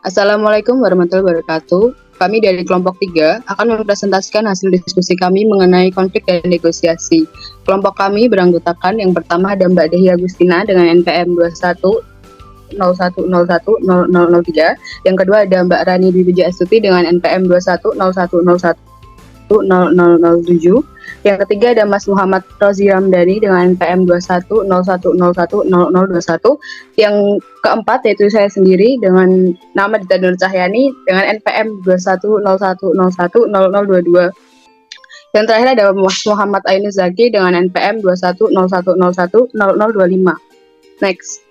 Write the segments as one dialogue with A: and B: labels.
A: Assalamualaikum warahmatullahi wabarakatuh. Kami dari kelompok 3 akan mempresentasikan hasil diskusi kami mengenai konflik dan negosiasi. Kelompok kami beranggotakan yang pertama ada Mbak Dehi Agustina dengan NPM 2101010003. Yang kedua ada Mbak Rani Dwi Wijaya Astuti dengan NPM 2101010007. Yang ketiga ada Mas Muhammad Rozi Ramdhani dengan NPM 2101010021. Yang keempat yaitu saya sendiri dengan nama Dita Nur Cahyani dengan NPM 2101010022. Yang terakhir ada Mas Muhammad Ainus Zaki dengan NPM 2101010025. Next.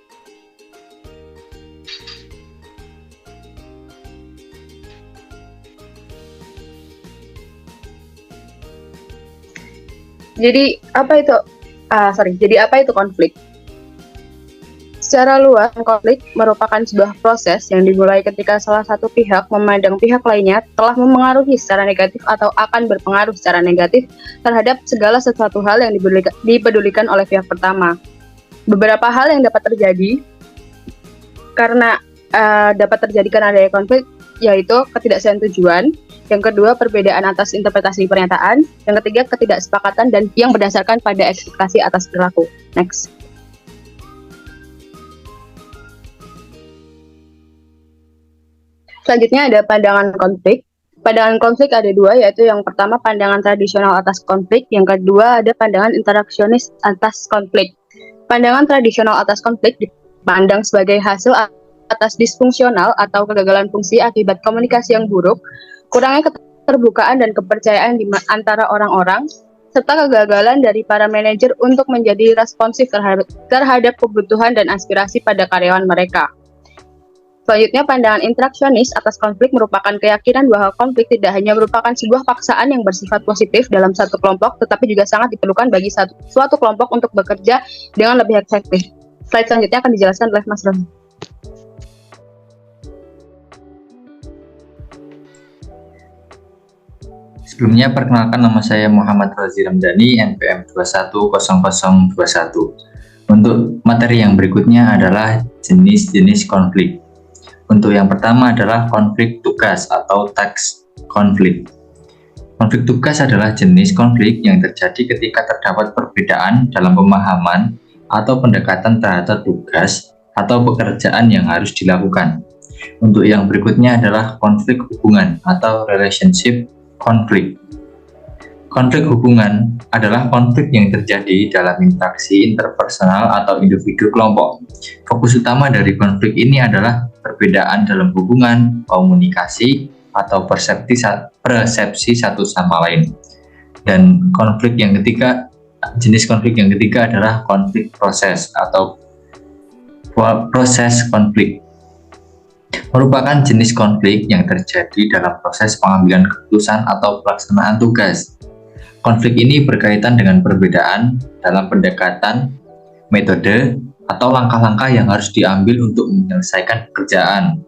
A: Jadi apa itu konflik? Secara luas, konflik merupakan sebuah proses yang dimulai ketika salah satu pihak memandang pihak lainnya telah memengaruhi secara negatif atau akan berpengaruh secara negatif terhadap segala sesuatu hal yang dipedulikan oleh pihak pertama. Beberapa hal yang dapat terjadi karena adanya konflik yaitu ketidaksetujuan, yang kedua perbedaan atas interpretasi pernyataan, yang ketiga ketidaksepakatan dan yang berdasarkan pada ekspektasi atas perilaku. Next. Selanjutnya ada pandangan konflik. Pandangan konflik ada dua, yaitu yang pertama pandangan tradisional atas konflik, yang kedua ada pandangan interaksionis atas konflik. Pandangan tradisional atas konflik dipandang sebagai hasil atas disfungsional atau kegagalan fungsi akibat komunikasi yang buruk, kurangnya keterbukaan dan kepercayaan di antara orang-orang, serta kegagalan dari para manajer untuk menjadi responsif terhadap kebutuhan dan aspirasi pada karyawan mereka. Selanjutnya, pandangan interaksionis atas konflik merupakan keyakinan bahwa konflik tidak hanya merupakan sebuah paksaan yang bersifat positif dalam satu kelompok, tetapi juga sangat diperlukan bagi suatu kelompok untuk bekerja dengan lebih efektif. Slide selanjutnya akan dijelaskan oleh Mas Roni.
B: Sebelumnya, perkenalkan nama saya Muhammad Rozi Ramdhani, NPM 210021. Untuk materi yang berikutnya adalah jenis-jenis konflik. Untuk yang pertama adalah konflik tugas atau task konflik. Konflik tugas adalah jenis konflik yang terjadi ketika terdapat perbedaan dalam pemahaman atau pendekatan terhadap tugas atau pekerjaan yang harus dilakukan. Untuk yang berikutnya adalah konflik hubungan atau relationship konflik. Konflik hubungan adalah konflik yang terjadi dalam interaksi interpersonal atau individu kelompok. Fokus utama dari konflik ini adalah perbedaan dalam hubungan, komunikasi, atau persepsi satu sama lain. Dan jenis konflik yang ketiga adalah konflik proses atau proses konflik. Merupakan jenis konflik yang terjadi dalam proses pengambilan keputusan atau pelaksanaan tugas. Konflik ini berkaitan dengan perbedaan dalam pendekatan, metode, atau langkah-langkah yang harus diambil untuk menyelesaikan pekerjaan.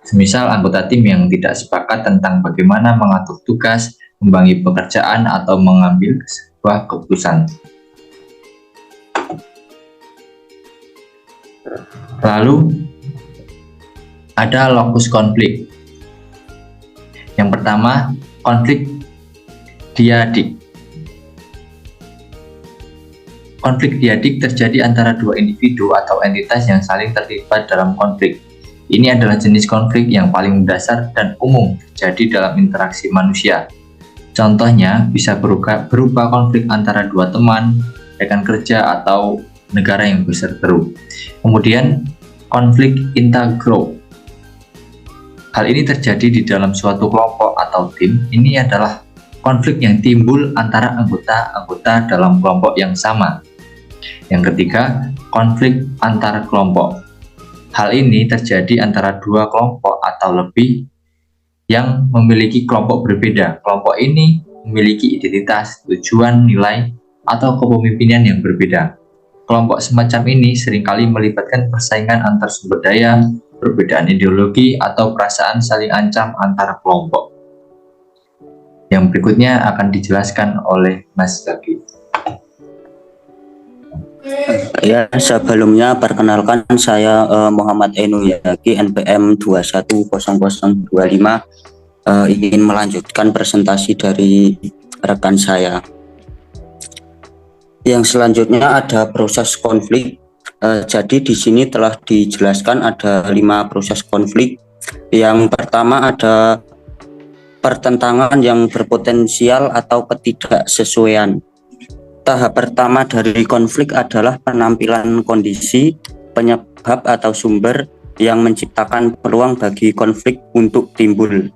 B: Semisal anggota tim yang tidak sepakat tentang bagaimana mengatur tugas, membagi pekerjaan, atau mengambil sebuah keputusan. Lalu, ada lokus konflik. Yang pertama, konflik diadik. Konflik diadik terjadi antara dua individu atau entitas yang saling terlibat dalam konflik. Ini adalah jenis konflik yang paling mendasar dan umum terjadi dalam interaksi manusia. Contohnya bisa berupa konflik antara dua teman, rekan kerja, atau negara yang berseteru. Kemudian, konflik intergroup. Hal ini terjadi di dalam suatu kelompok atau tim. Ini adalah konflik yang timbul antara anggota-anggota dalam kelompok yang sama. Yang ketiga, konflik antar kelompok. Hal ini terjadi antara dua kelompok atau lebih yang memiliki kelompok berbeda. Kelompok ini memiliki identitas, tujuan, nilai, atau kepemimpinan yang berbeda. Kelompok semacam ini seringkali melibatkan persaingan antar sumber daya, perbedaan ideologi, atau perasaan saling ancam antara kelompok. Yang berikutnya akan dijelaskan oleh Mas Zaki.
C: Ya, sebelumnya perkenalkan saya Muhammad Enu Yaki, NPM 210025, ingin melanjutkan presentasi dari rekan saya. Yang selanjutnya ada proses konflik. Jadi di sini telah dijelaskan ada 5 proses konflik. Yang pertama ada pertentangan yang berpotensial atau ketidaksesuaian. Tahap pertama dari konflik adalah penampilan kondisi, penyebab atau sumber yang menciptakan peluang bagi konflik untuk timbul.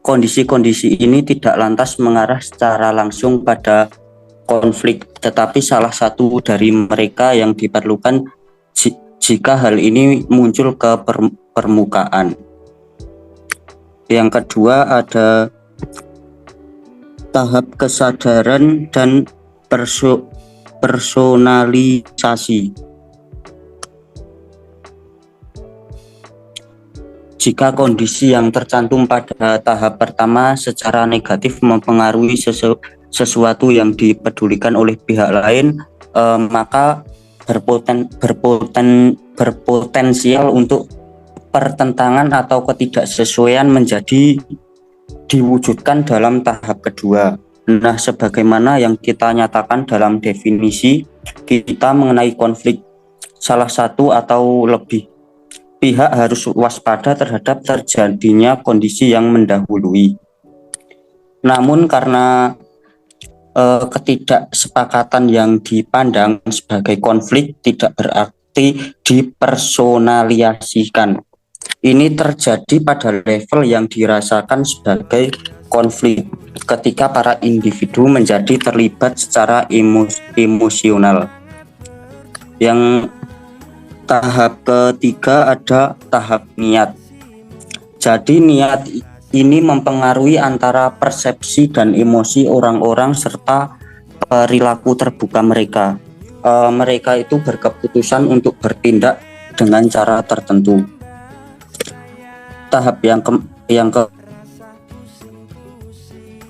C: Kondisi-kondisi ini tidak lantas mengarah secara langsung pada konflik, tetapi salah satu dari mereka yang diperlukan jika hal ini muncul ke permukaan. Yang kedua ada tahap kesadaran dan personalisasi. Jika kondisi yang tercantum pada tahap pertama secara negatif mempengaruhi sesuatu yang dipedulikan oleh pihak lain, maka berpotensial untuk pertentangan atau ketidaksesuaian menjadi diwujudkan dalam tahap kedua. Nah, sebagaimana yang kita nyatakan dalam definisi kita mengenai konflik, salah satu atau lebih pihak harus waspada terhadap terjadinya kondisi yang mendahului. Namun karena ketidaksepakatan yang dipandang sebagai konflik tidak berarti dipersonalisasikan. Ini terjadi pada level yang dirasakan sebagai konflik ketika para individu menjadi terlibat secara emosional. Yang tahap ketiga ada tahap niat. Jadi niat ini mempengaruhi antara persepsi dan emosi orang-orang serta perilaku terbuka mereka. Mereka itu berkeputusan untuk bertindak dengan cara tertentu. Tahap yang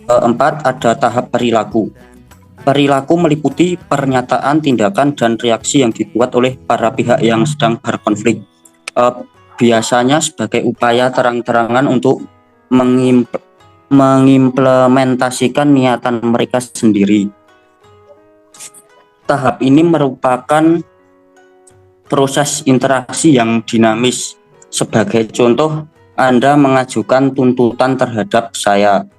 C: keempat ada tahap perilaku. Perilaku meliputi pernyataan, tindakan, dan reaksi yang dibuat oleh para pihak yang sedang berkonflik. Biasanya sebagai upaya terang-terangan untuk mengimplementasikan niatan mereka sendiri. Tahap ini merupakan proses interaksi yang dinamis. Sebagai contoh, Anda mengajukan tuntutan terhadap saya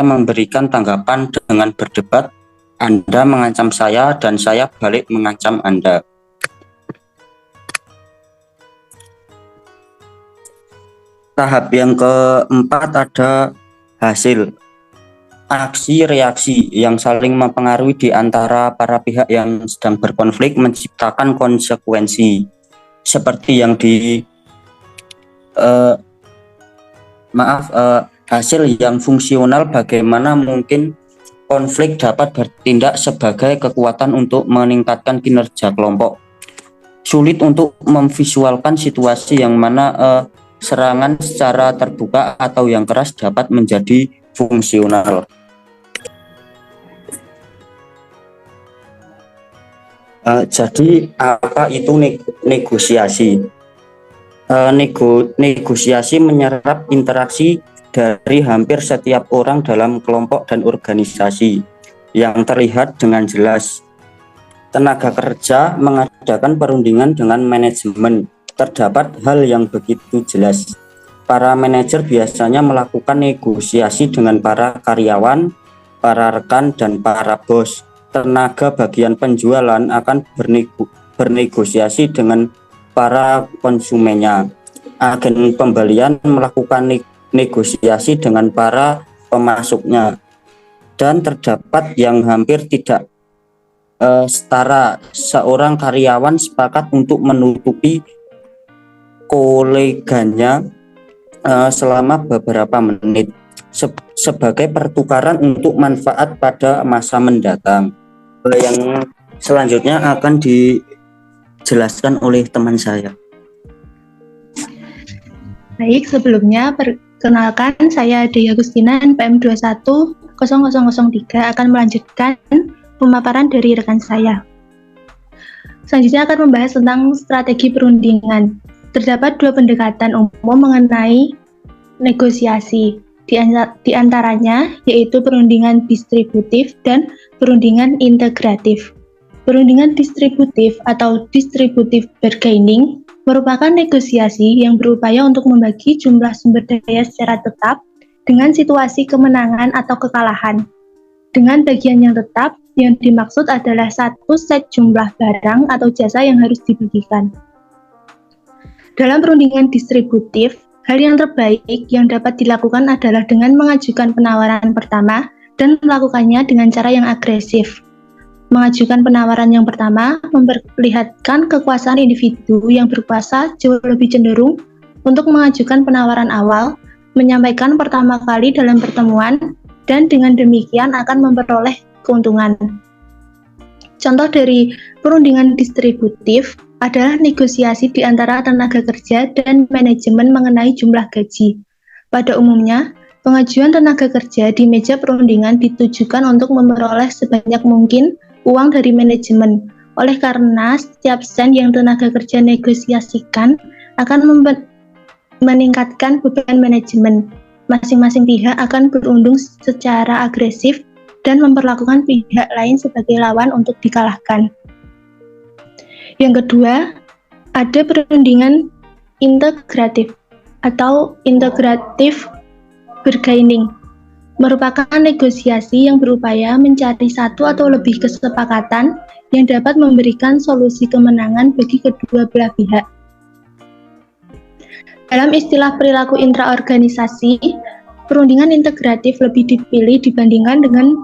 C: memberikan tanggapan dengan berdebat, Anda mengancam saya dan saya balik mengancam Anda. Tahap yang keempat ada hasil. Aksi reaksi yang saling mempengaruhi di antara para pihak yang sedang berkonflik menciptakan konsekuensi. Seperti yang hasil yang fungsional, bagaimana mungkin konflik dapat bertindak sebagai kekuatan untuk meningkatkan kinerja kelompok. Sulit untuk memvisualkan situasi yang mana serangan secara terbuka atau yang keras dapat menjadi fungsional. Jadi apa itu negosiasi? Negosiasi menyerap interaksi dari hampir setiap orang dalam kelompok dan organisasi yang terlihat dengan jelas. Tenaga kerja mengadakan perundingan dengan manajemen. Terdapat hal yang begitu jelas. Para manajer biasanya melakukan negosiasi dengan para karyawan, para rekan, dan para bos. Tenaga bagian penjualan akan bernegosiasi dengan para konsumennya. Agen pembelian melakukan negosiasi dengan para pemasoknya, dan terdapat yang hampir tidak setara. Seorang karyawan sepakat untuk menutupi koleganya selama beberapa menit sebagai pertukaran untuk manfaat pada masa mendatang. Yang selanjutnya akan dijelaskan oleh teman saya.
D: Baik, sebelumnya perkenalkan, saya Dea Agustina, NPM 210003, akan melanjutkan pemaparan dari rekan saya. Selanjutnya akan membahas tentang strategi perundingan. Terdapat dua pendekatan umum mengenai negosiasi. Di antaranya yaitu perundingan distributif dan perundingan integratif. Perundingan distributif atau distributive bargaining merupakan negosiasi yang berupaya untuk membagi jumlah sumber daya secara tetap dengan situasi kemenangan atau kekalahan. Dengan bagian yang tetap, yang dimaksud adalah satu set jumlah barang atau jasa yang harus dibagikan. Dalam perundingan distributif, hal yang terbaik yang dapat dilakukan adalah dengan mengajukan penawaran pertama dan melakukannya dengan cara yang agresif. Mengajukan penawaran yang pertama memperlihatkan kekuasaan individu yang berkuasa jauh lebih cenderung untuk mengajukan penawaran awal, menyampaikan pertama kali dalam pertemuan, dan dengan demikian akan memperoleh keuntungan. Contoh dari perundingan distributif adalah negosiasi di antara tenaga kerja dan manajemen mengenai jumlah gaji. Pada umumnya, pengajuan tenaga kerja di meja perundingan ditujukan untuk memperoleh sebanyak mungkin uang dari manajemen. Oleh karena setiap sen yang tenaga kerja negosiasikan akan meningkatkan beban manajemen. Masing-masing pihak akan berunding secara agresif dan memperlakukan pihak lain sebagai lawan untuk dikalahkan. Yang kedua, ada perundingan integratif atau integratif bargaining. Merupakan negosiasi yang berupaya mencari satu atau lebih kesepakatan yang dapat memberikan solusi kemenangan bagi kedua belah pihak. Dalam istilah perilaku intraorganisasi, perundingan integratif lebih dipilih dibandingkan dengan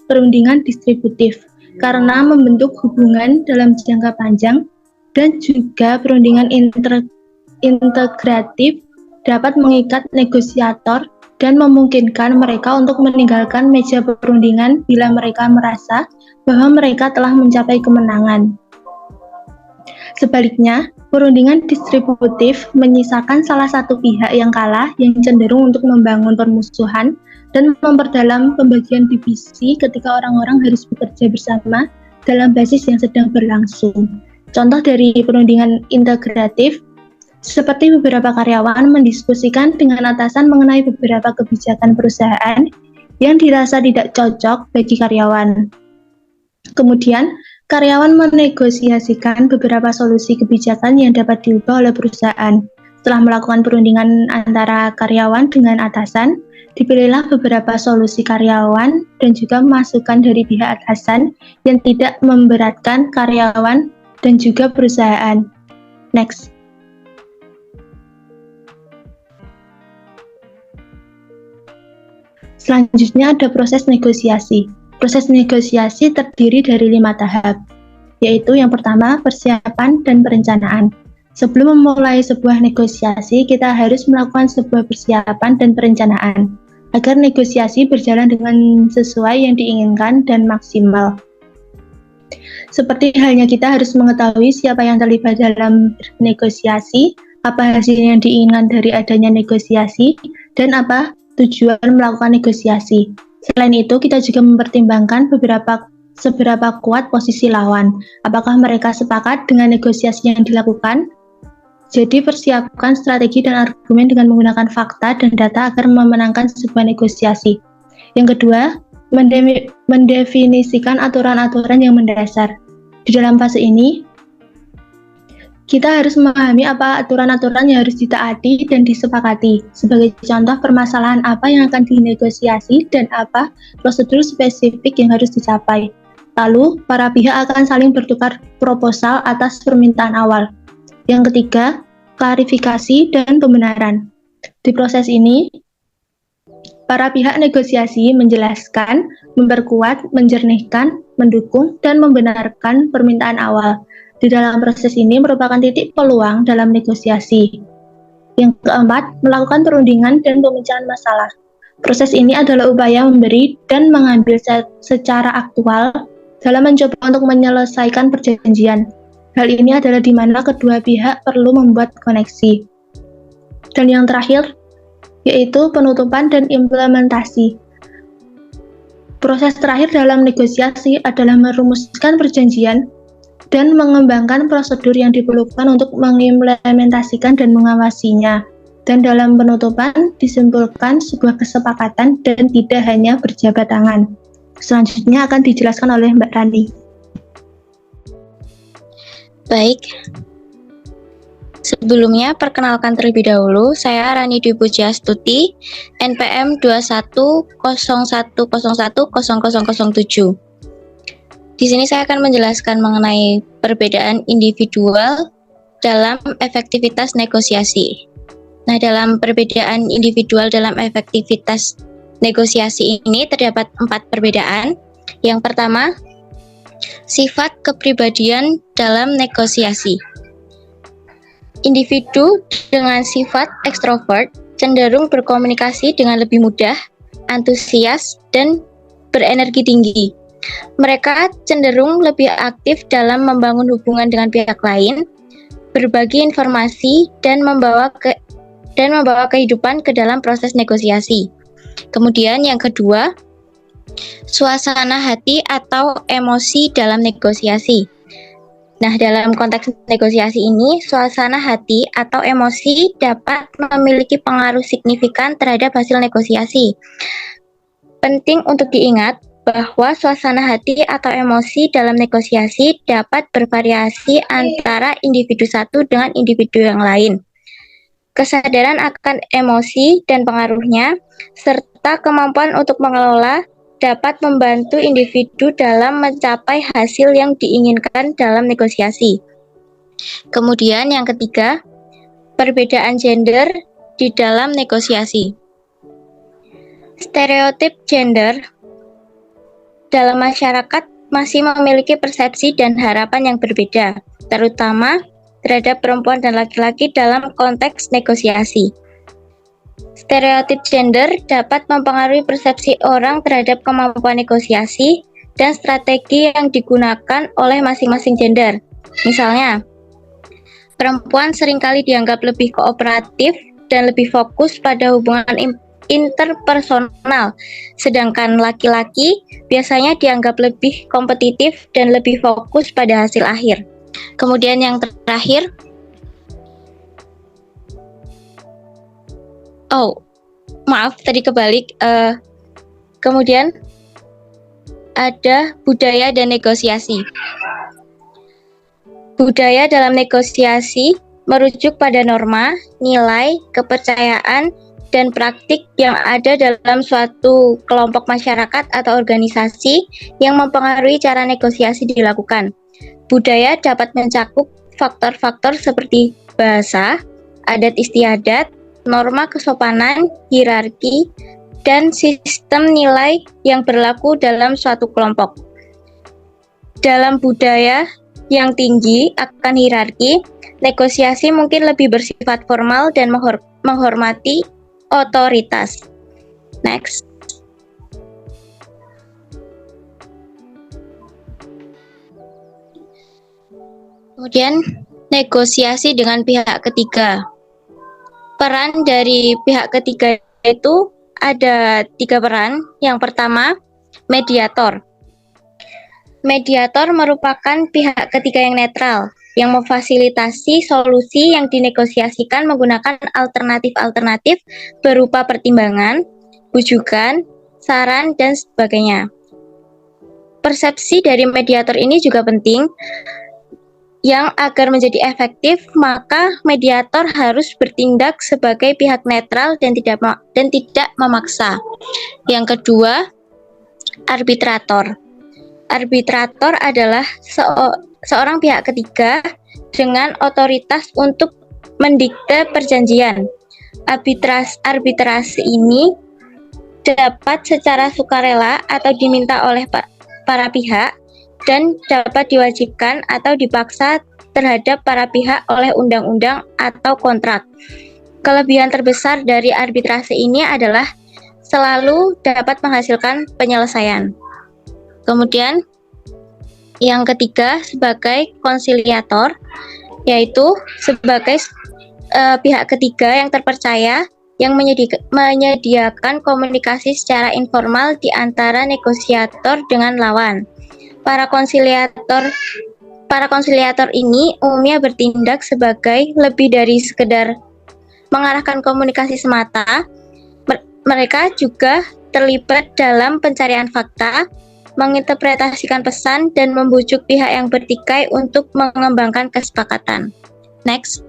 D: perundingan distributif karena membentuk hubungan dalam jangka panjang, dan juga perundingan integratif dapat mengikat negosiator dan memungkinkan mereka untuk meninggalkan meja perundingan bila mereka merasa bahwa mereka telah mencapai kemenangan. Sebaliknya, perundingan distributif menyisakan salah satu pihak yang kalah yang cenderung untuk membangun permusuhan dan memperdalam pembagian divisi ketika orang-orang harus bekerja bersama dalam basis yang sedang berlangsung. Contoh dari perundingan integratif, seperti beberapa karyawan mendiskusikan dengan atasan mengenai beberapa kebijakan perusahaan yang dirasa tidak cocok bagi karyawan. Kemudian, karyawan menegosiasikan beberapa solusi kebijakan yang dapat diubah oleh perusahaan. Setelah melakukan perundingan antara karyawan dengan atasan, dipilihlah beberapa solusi karyawan dan juga masukan dari pihak atasan yang tidak memberatkan karyawan dan juga perusahaan. Next. Selanjutnya ada proses negosiasi. Proses negosiasi terdiri dari 5 tahap, yaitu yang pertama, persiapan dan perencanaan. Sebelum memulai sebuah negosiasi, kita harus melakukan sebuah persiapan dan perencanaan, agar negosiasi berjalan dengan sesuai yang diinginkan dan maksimal. Seperti halnya kita harus mengetahui siapa yang terlibat dalam negosiasi, apa hasil yang diinginkan dari adanya negosiasi, dan apa tujuan melakukan negosiasi. Selain itu, kita juga mempertimbangkan seberapa kuat posisi lawan. Apakah mereka sepakat dengan negosiasi yang dilakukan? Jadi, persiapkan strategi dan argumen dengan menggunakan fakta dan data agar memenangkan sebuah negosiasi. Yang kedua, mendefinisikan aturan-aturan yang mendasar. Di dalam fase ini, kita harus memahami apa aturan-aturan yang harus ditaati dan disepakati. Sebagai contoh, permasalahan apa yang akan dinegosiasi dan apa prosedur spesifik yang harus dicapai. Lalu, para pihak akan saling bertukar proposal atas permintaan awal. Yang ketiga, klarifikasi dan pembenaran. Di proses ini, para pihak negosiasi menjelaskan, memperkuat, menjernihkan, mendukung, dan membenarkan permintaan awal. Di dalam proses ini merupakan titik peluang dalam negosiasi. Yang keempat, melakukan perundingan dan pemecahan masalah. Proses ini adalah upaya memberi dan mengambil secara aktual dalam mencoba untuk menyelesaikan perjanjian. Hal ini adalah di mana kedua pihak perlu membuat koneksi. Dan yang terakhir, yaitu penutupan dan implementasi. Proses terakhir dalam negosiasi adalah merumuskan perjanjian dan mengembangkan prosedur yang diperlukan untuk mengimplementasikan dan mengawasinya. Dan dalam penutupan disimpulkan sebuah kesepakatan dan tidak hanya berjabat tangan. Selanjutnya akan dijelaskan oleh Mbak Rani.
E: Baik, sebelumnya perkenalkan terlebih dahulu, saya Rani Dwi Pujiastuti, NPM 2101010007. Di sini saya akan menjelaskan mengenai perbedaan individual dalam efektivitas negosiasi. Nah, dalam perbedaan individual dalam efektivitas negosiasi ini terdapat 4 perbedaan. Yang pertama, sifat kepribadian dalam negosiasi. Individu dengan sifat ekstrovert cenderung berkomunikasi dengan lebih mudah, antusias, dan berenergi tinggi. Mereka cenderung lebih aktif dalam membangun hubungan dengan pihak lain, berbagi informasi, dan membawa kehidupan ke dalam proses negosiasi. Kemudian yang kedua, suasana hati atau emosi dalam negosiasi. Nah, dalam konteks negosiasi ini, suasana hati atau emosi dapat memiliki pengaruh signifikan terhadap hasil negosiasi. Penting untuk diingat bahwa suasana hati atau emosi dalam negosiasi dapat bervariasi antara individu satu dengan individu yang lain. Kesadaran akan emosi dan pengaruhnya, serta kemampuan untuk mengelola dapat membantu individu dalam mencapai hasil yang diinginkan dalam negosiasi. Kemudian yang ketiga, perbedaan gender di dalam negosiasi. Stereotip gender dalam masyarakat masih memiliki persepsi dan harapan yang berbeda, terutama terhadap perempuan dan laki-laki dalam konteks negosiasi. Stereotip gender dapat mempengaruhi persepsi orang terhadap kemampuan negosiasi dan strategi yang digunakan oleh masing-masing gender. Misalnya, perempuan seringkali dianggap lebih kooperatif dan lebih fokus pada hubungan interpersonal, sedangkan laki-laki biasanya dianggap lebih kompetitif dan lebih fokus pada hasil akhir. Kemudian yang terakhir, tadi kebalik. Kemudian ada budaya dan negosiasi. Budaya dalam negosiasi merujuk pada norma, nilai, kepercayaan, dan praktik yang ada dalam suatu kelompok masyarakat atau organisasi yang mempengaruhi cara negosiasi dilakukan. Budaya dapat mencakup faktor-faktor seperti bahasa, adat istiadat, norma kesopanan, hierarki, dan sistem nilai yang berlaku dalam suatu kelompok. Dalam budaya yang tinggi akan hierarki, negosiasi mungkin lebih bersifat formal dan menghormati otoritas. Next. Kemudian, negosiasi dengan pihak ketiga. Peran dari pihak ketiga itu ada 3 peran. Yang pertama, mediator. Mediator merupakan pihak ketiga yang netral, yang memfasilitasi solusi yang dinegosiasikan menggunakan alternatif-alternatif berupa pertimbangan, bujukan, saran, dan sebagainya. Persepsi dari mediator ini juga penting. Yang agar menjadi efektif, maka mediator harus bertindak sebagai pihak netral dan tidak memaksa. Yang kedua, arbitrator. Arbitrator adalah seorang pihak ketiga dengan otoritas untuk mendikte perjanjian. Arbitrasi ini dapat secara sukarela atau diminta oleh para pihak, dan dapat diwajibkan atau dipaksa terhadap para pihak oleh undang-undang atau kontrak. Kelebihan terbesar dari arbitrase ini adalah selalu dapat menghasilkan penyelesaian. Kemudian, yang ketiga sebagai konsiliator, yaitu sebagai pihak ketiga yang terpercaya yang menyediakan komunikasi secara informal di antara negosiator dengan lawan. Para Para konsiliator ini umumnya bertindak sebagai lebih dari sekedar mengarahkan komunikasi semata. Mereka juga terlibat dalam pencarian fakta, menginterpretasikan pesan, dan membujuk pihak yang bertikai untuk mengembangkan kesepakatan. Next.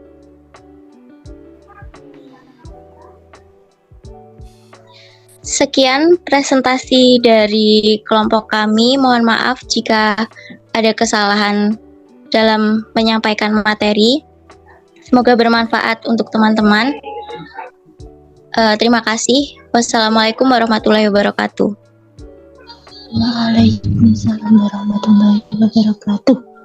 E: Sekian presentasi dari kelompok kami. Mohon maaf jika ada kesalahan dalam menyampaikan materi. Semoga bermanfaat untuk teman-teman. Terima kasih. Wassalamualaikum warahmatullahi wabarakatuh.
D: Waalaikumsalam warahmatullahi wabarakatuh.